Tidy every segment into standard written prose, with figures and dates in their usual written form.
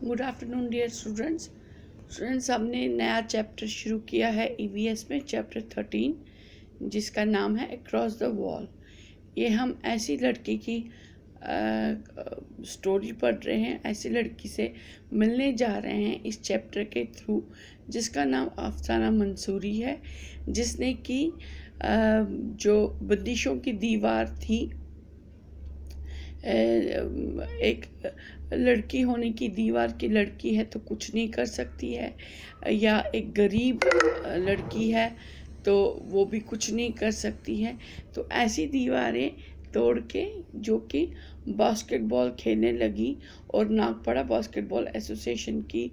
Good afternoon dear students. हमने नया chapter शुरू किया है ईवीएस में, चैप्टर 13, जिसका नाम है अक्रॉस द वॉल। ये हम ऐसी लड़की की स्टोरी पढ़ रहे हैं, ऐसी लड़की से मिलने जा रहे हैं इस चैप्टर के थ्रू, जिसका नाम अफसाना मंसूरी है, जिसने कि जो बंदिशों की दीवार थी, एक लड़की होने की दीवार की लड़की है तो कुछ नहीं कर सकती है, या एक गरीब लड़की है तो वो भी कुछ नहीं कर सकती है। तो ऐसी दीवारें तोड़ के जो कि बास्केटबॉल खेलने लगी, और नागपाड़ा बास्केटबॉल एसोसिएशन की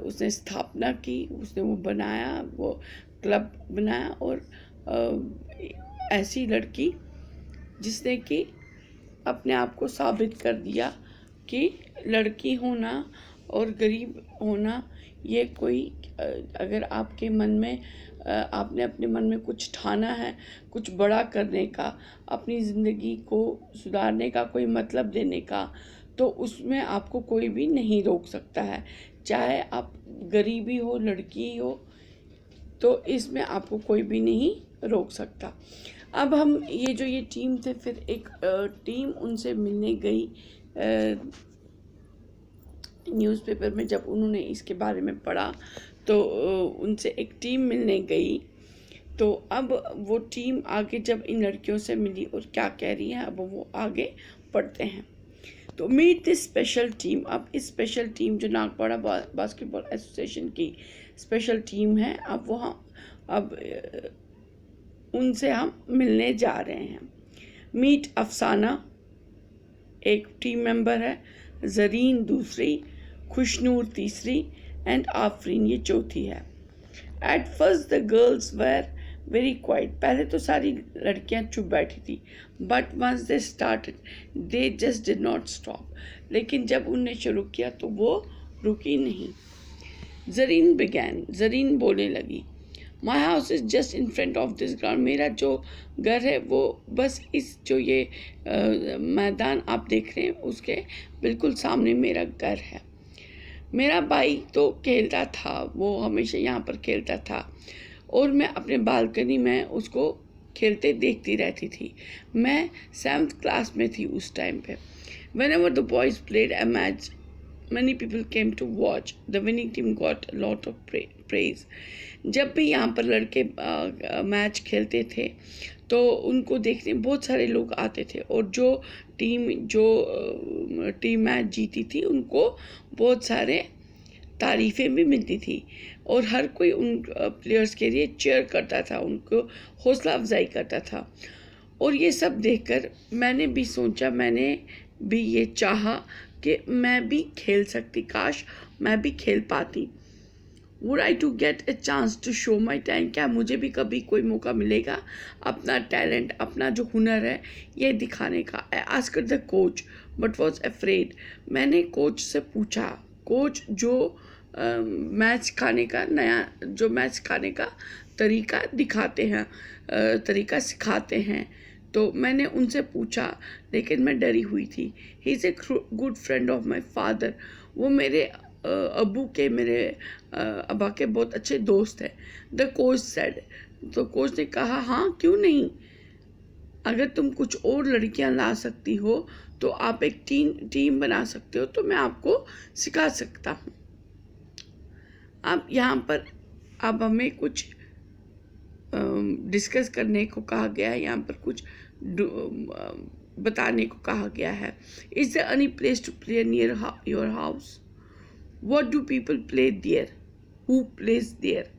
उसने स्थापना की, उसने वो बनाया, वो क्लब बनाया। और ऐसी लड़की जिसने कि अपने आप को साबित कर दिया कि लड़की होना और गरीब होना ये कोई, अगर आपके मन में आपने अपने मन में कुछ ठाना है, कुछ बड़ा करने का, अपनी ज़िंदगी को सुधारने का, कोई मतलब देने का, तो उसमें आपको कोई भी नहीं रोक सकता है। चाहे आप गरीबी हो, लड़की हो, तो इसमें आपको कोई भी नहीं रोक सकता। अब हम ये टीम थे, फिर एक टीम उनसे मिलने गई न्यूज़पेपर में। जब उन्होंने इसके बारे में पढ़ा तो उनसे एक टीम मिलने गई। तो अब वो टीम आगे जब इन लड़कियों से मिली और क्या कह रही है, अब वो आगे पढ़ते हैं। तो मीट दिस स्पेशल टीम। अब इस स्पेशल टीम जो नागपाड़ा बास्केटबॉल एसोसिएशन की स्पेशल टीम है, अब उनसे हम मिलने जा रहे हैं। मीट अफसाना एक टीम मेंबर है, जरीन दूसरी, खुशनूर तीसरी एंड आफरीन ये चौथी है। At first the girls were very quiet. पहले तो सारी लड़कियां चुप बैठी थी, but once they started they just did not stop. लेकिन जब उनने शुरू किया तो वो रुकी नहीं। जरीन बिगैन, जरीन बोलने लगी, my house is just in front of this ground. मेरा जो घर है वो बस इस जो ये मैदान आप देख रहे हैं उसके बिल्कुल सामने मेरा घर है। मेरा भाई तो खेलता था, वो हमेशा यहाँ पर खेलता था और मैं अपने बालकनी में उसको खेलते देखती रहती थी। मैं 7th क्लास में थी उस टाइम पे। Whenever the boys played a match, many people came to watch. The winning team got a lot of praise. जब भी यहाँ पर लड़के मैच खेलते थे तो उनको देखने बहुत सारे लोग आते थे, और जो टीम मैच जीती थी उनको बहुत सारे तारीफ़ें भी मिलती थी, और हर कोई उन प्लेयर्स के लिए चीयर करता था, उनको हौसला अफजाई करता था। और ये सब देखकर मैंने भी सोचा, मैंने भी ये चाहा कि मैं भी खेल सकती, काश मैं भी खेल पाती। Would I to get a chance to show my talent. क्या मुझे भी कभी कोई मौका मिलेगा अपना टैलेंट, अपना जो हुनर है ये दिखाने का। I asked the coach but was afraid. मैंने कोच से पूछा, कोच जो मैच खाने का तरीका दिखाते हैं, तरीका सिखाते हैं, तो मैंने उनसे पूछा, लेकिन मैं डरी हुई थी। He is a good friend of my father. वो मेरे मेरे अब्बा के बहुत अच्छे दोस्त हैं। The coach said. तो कोच ने कहा, हाँ क्यों नहीं, अगर तुम कुछ और लड़कियां ला सकती हो तो आप एक टीम बना सकते हो, तो मैं आपको सिखा सकता हूँ। अब यहाँ पर अब हमें कुछ डिस्कस करने को कहा गया है, यहाँ पर कुछ बताने को कहा गया है। Is there any place to play near your house? What do people play there? Who plays there?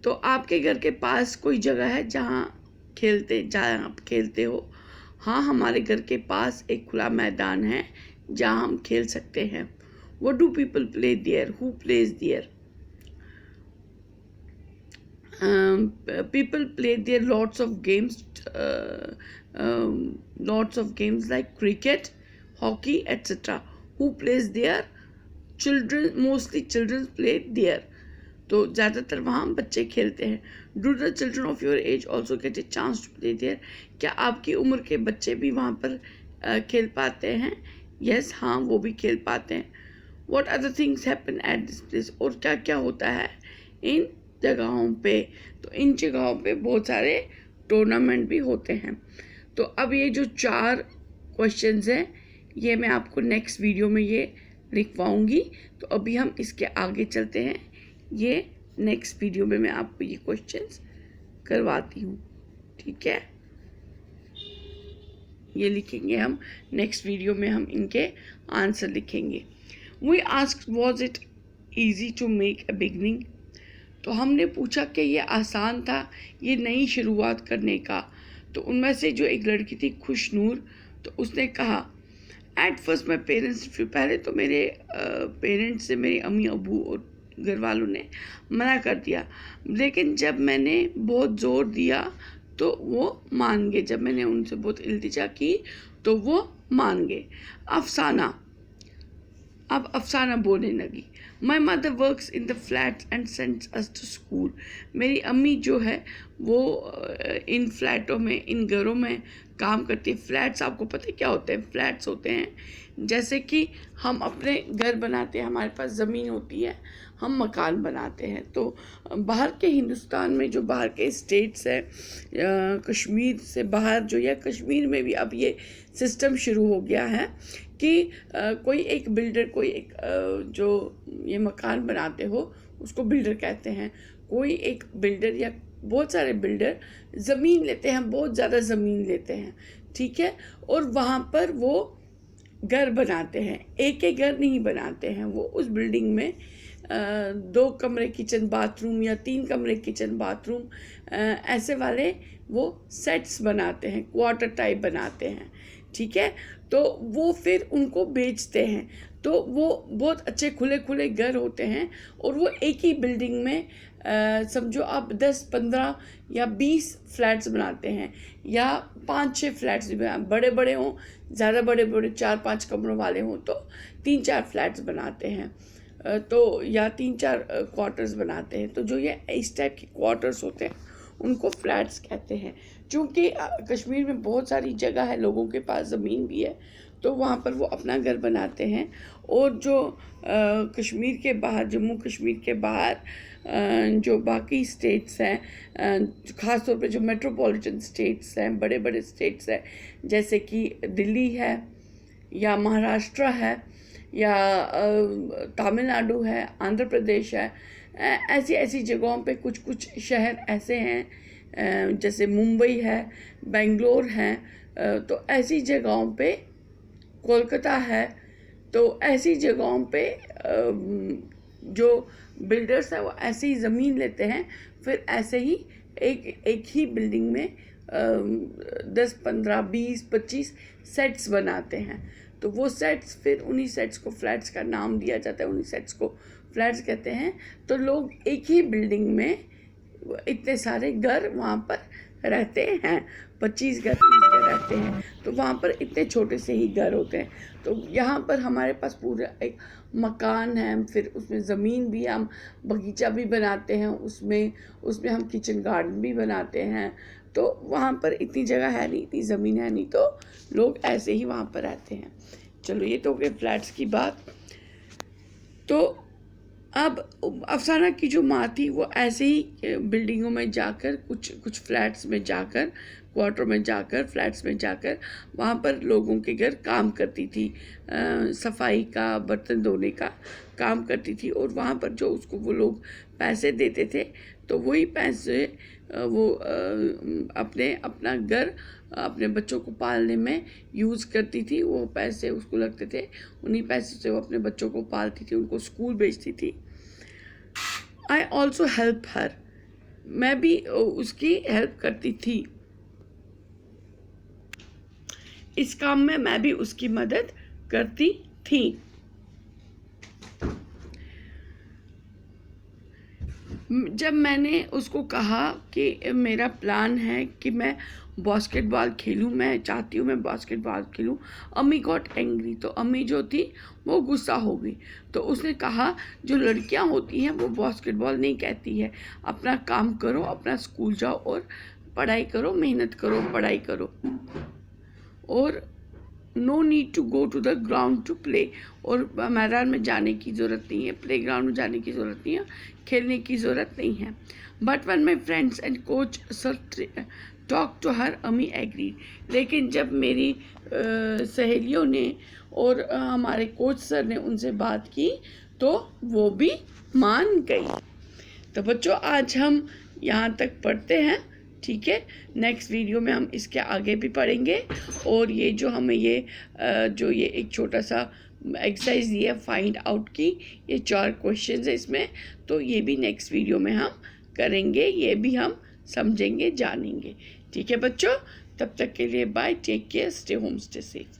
तो आपके घर के पास कोई जगह है जहाँ आप खेलते हो? हाँ, हमारे घर के पास एक खुला मैदान है जहाँ हम खेल सकते हैं। What do people play there? Who plays there? People play there lots of games like cricket, hockey, etc. Who plays there? Mostly children play there. तो ज़्यादातर वहाँ बच्चे खेलते हैं। Do the children of your age also get a chance to play there? क्या आपकी उम्र के बच्चे भी वहाँ पर खेल पाते हैं? Yes, हाँ वो भी खेल पाते हैं। What other things happen at this place, और क्या क्या होता है इन जगहों पे। तो इन जगहों पे बहुत सारे टूर्नामेंट भी होते हैं। तो अब ये जो 4 क्वेश्चंस हैं ये मैं आपको नेक्स्ट वीडियो में ये लिखवाऊंगी। तो अभी हम इसके आगे चलते हैं, ये नेक्स्ट वीडियो में मैं आपको ये क्वेश्चंस करवाती हूँ, ठीक है। ये लिखेंगे हम नेक्स्ट वीडियो में, हम इनके आंसर लिखेंगे। We asked was it easy to make a beginning, तो हमने पूछा कि ये आसान था ये नई शुरुआत करने का। तो उनमें से जो एक लड़की थी खुशनूर, तो उसने कहा एट फर्स्ट माई पेरेंट्स, फिर पहले तो मेरे पेरेंट्स से, मेरे अम्मी अबू और घर वालों ने मना कर दिया, लेकिन जब मैंने बहुत ज़ोर दिया तो वो मान गए। जब मैंने उनसे बहुत इल्तिजा की तो वो मान गए। अफसाना, अब अफसाना बोलने लगी, my mother works in the flats and sends us to school, मेरी अम्मी जो है वो इन फ्लैटों में, इन घरों में काम करती है। फ्लैट्स आपको पता है क्या होते हैं? फ्लैट्स होते हैं जैसे कि हम अपने घर बनाते हैं, हमारे पास ज़मीन होती है, हम मकान बनाते हैं। तो बाहर के हिंदुस्तान में जो बाहर के स्टेट्स हैं, कश्मीर से बाहर जो, या कश्मीर में भी अब ये सिस्टम शुरू हो गया है कि कोई एक बिल्डर, कोई एक जो ये मकान बनाते हो उसको बिल्डर कहते हैं। कोई एक बिल्डर या बहुत सारे बिल्डर ज़मीन लेते हैं, बहुत ज़्यादा ज़मीन लेते हैं, ठीक है, और वहाँ पर वो घर बनाते हैं। एक एक घर नहीं बनाते हैं, वो उस बिल्डिंग में 2 कमरे किचन बाथरूम या 3 कमरे किचन बाथरूम ऐसे वाले वो सेट्स बनाते हैं, क्वार्टर टाइप बनाते हैं, ठीक है। तो वो फिर उनको बेचते हैं। तो वो बहुत अच्छे खुले खुले घर होते हैं और वो एक ही बिल्डिंग में समझो आप 10, 15 या 20 फ्लैट्स बनाते हैं, या 5-6 फ्लैट्स बड़े बड़े हों, ज़्यादा बड़े बड़े 4-5 कमरों वाले हों तो 3-4 फ्लैट्स बनाते हैं, तो या 3-4 क्वार्टर्स बनाते हैं। तो जो ये इस टाइप के क्वार्टर्स होते हैं उनको फ्लैट्स कहते हैं। चूँकि कश्मीर में बहुत सारी जगह है, लोगों के पास ज़मीन भी है, तो वहाँ पर वो अपना घर बनाते हैं। और जो कश्मीर के बाहर, जम्मू कश्मीर के बाहर जो बाकी स्टेट्स हैं, ख़ास तौर पे जो मेट्रोपॉलिटन स्टेट्स हैं, बड़े बड़े स्टेट्स हैं, जैसे कि दिल्ली है या महाराष्ट्र है या तमिलनाडु है, आंध्र प्रदेश है, ऐसी ऐसी जगहों पे कुछ कुछ शहर ऐसे हैं, जैसे मुंबई है, बेंगलोर है, तो ऐसी जगहों पे, कोलकाता है, तो ऐसी जगहों पे जो बिल्डर्स हैं वो ऐसे ही ज़मीन लेते हैं, फिर ऐसे ही एक ही बिल्डिंग में 10, 15, 20, 25 सेट्स बनाते हैं। तो वो सेट्स, फिर उन्हीं सेट्स को फ्लैट्स का नाम दिया जाता है, उन्हीं सेट्स को फ्लैट्स कहते हैं। तो लोग एक ही बिल्डिंग में इतने सारे घर वहाँ पर रहते हैं, 25 घर, 30 घर रहते हैं, तो वहाँ पर इतने छोटे से ही घर होते हैं। तो यहाँ पर हमारे पास पूरा एक मकान है, फिर उसमें ज़मीन भी, हम बगीचा भी बनाते हैं, उसमें हम किचन गार्डन भी बनाते हैं। तो वहाँ पर इतनी जगह है नहीं, इतनी ज़मीन है नहीं, तो लोग ऐसे ही वहाँ पर रहते हैं। चलो, ये तो हो गए फ्लैट्स की बात। तो अब अफसाना की जो माँ थी वो ऐसे ही बिल्डिंगों में जाकर, कुछ फ्लैट्स में जाकर, क्वार्टर में जाकर, फ्लैट्स में जाकर वहाँ पर लोगों के घर काम करती थी, सफाई का, बर्तन धोने का काम करती थी। और वहाँ पर जो उसको वो लोग पैसे देते थे, तो वही पैसे वो अपना घर, अपने बच्चों को पालने में यूज़ करती थी। वो पैसे उसको लगते थे, उन्हीं पैसे से वो अपने बच्चों को पालती थी, उनको स्कूल भेजती थी। आई ऑल्सो हेल्प हर, मैं भी उसकी हेल्प करती थी, इस काम में मैं भी उसकी मदद करती थी। जब मैंने उसको कहा कि मेरा प्लान है कि मैं बास्केटबॉल खेलूँ, मैं चाहती हूँ मैं बास्केटबॉल खेलूँ, अम्मी गॉट एंग्री, तो अम्मी जो थी वो गुस्सा हो गई। तो उसने कहा जो लड़कियां होती हैं वो बास्केटबॉल नहीं कहती है, अपना काम करो, अपना स्कूल जाओ और पढ़ाई करो, मेहनत करो, पढ़ाई करो। और no need to go to the ground to play, और मैदान में जाने की ज़रूरत नहीं है, प्ले ग्राउंड में जाने की ज़रूरत नहीं है, खेलने की ज़रूरत नहीं है। But when my friends and coach sir talk to her, Ammi agreed. लेकिन जब मेरी सहेलियों ने और हमारे कोच सर ने उनसे बात की तो वो भी मान गई। तो बच्चों आज हम यहाँ तक पढ़ते हैं, ठीक है। नेक्स्ट वीडियो में हम इसके आगे भी पढ़ेंगे, और ये जो हमें ये एक छोटा सा एक्सरसाइज दिया फाइंड आउट की, ये 4 क्वेश्चन है इसमें, तो ये भी नेक्स्ट वीडियो में हम करेंगे, ये भी हम समझेंगे, जानेंगे, ठीक है बच्चों। तब तक के लिए bye, take care, stay home, stay safe.